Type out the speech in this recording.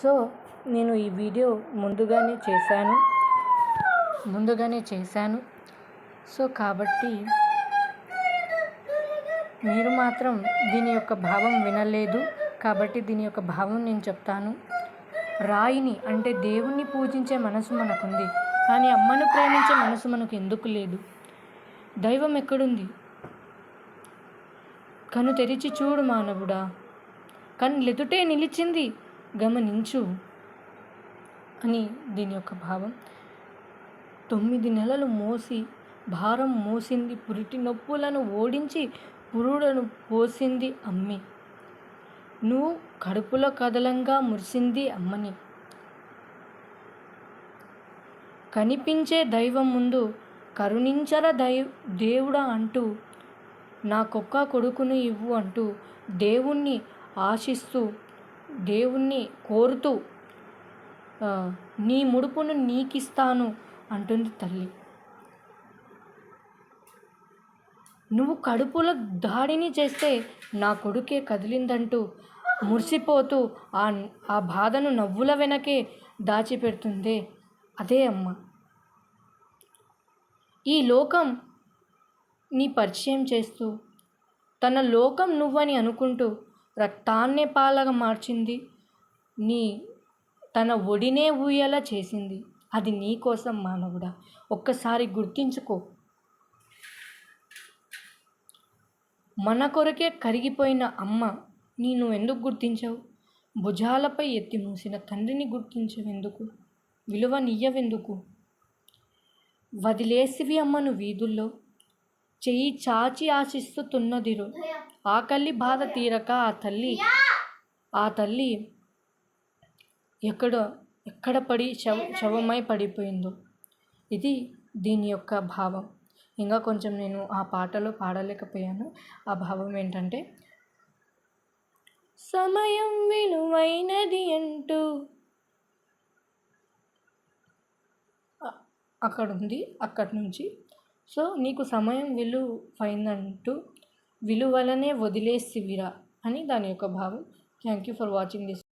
So నేను ఈ video ముందుగానే చేశాను. సో కాబట్టి మీరు మాత్రం దీని యొక్క భావం వినలేదు. కాబట్టి దీని యొక్క భావం నేను చెప్తాను. రాయిని అంటే దేవుణ్ణి పూజించే మనసు మనకుంది, కానీ అమ్మను ప్రేమించే మనసు మనకు ఎందుకు లేదు? దైవం ఎక్కడుంది? కను తెరిచి చూడు మానవుడా, కళ్ళెదుటే నిలిచింది గమనించు అని దీని యొక్క భావం. 9 నెలలు మోసి భారం మోసింది, పురిటి నొప్పులను ఓడించి పురుడును పోసింది అమ్మే. నువ్వు కడుపులో కదలంగా మురిసింది అమ్మని. కనిపించే దైవం ముందు కరుణించరా దేవుడా అంటూ, నాకొక్క కొడుకును ఇవ్వు అంటూ దేవుణ్ణి ఆశిస్తూ, దేవుణ్ణి కోరుతూ, నీ ముడుపును నీకిస్తాను అంటుంది తల్లి. నువ్వు కడుపులో దాడిని చేస్తే నా కొడుకే కదిలిందంటూ మురిసిపోతూ ఆ బాధను నవ్వుల వెనకే దాచిపెడుతుందే అదే అమ్మ. ఈ లోకం నీ పరిచయం చేస్తూ, తన లోకం నువ్వని అనుకుంటూ రక్తాన్నే పాలగా మార్చింది, తన ఒడినే ఊయేలా చేసింది. అది నీ కోసం మానవుడా, ఒక్కసారి గుర్తించుకో. మన కొరకే కరిగిపోయిన అమ్మ నువ్వు ఎందుకు గుర్తించవు? భుజాలపై ఎత్తి మూసిన తండ్రిని గుర్తించవెందుకు? విలువనియ్యవెందుకు? వదిలేసివి అమ్మను వీధుల్లో, చెయ్యి చాచి ఆశిస్తున్నదిరు. ఆకలి బాధ తీరక ఆ తల్లి ఎక్కడ పడి శవమై పడిపోయిందో. ఇది దీని యొక్క భావం. ఇంకా కొంచెం నేను ఆ పాటలో పాడలేకపోయాను. ఆ భావం ఏంటంటే, సమయం విలువైనది అంటూ అక్కడ ఉంది, అక్కడి నుంచి. సో నీకు సమయం విలువైందంటూ విలువలనే వదిలేసివిరా అని దాని యొక్క భావం. Thank you for watching this.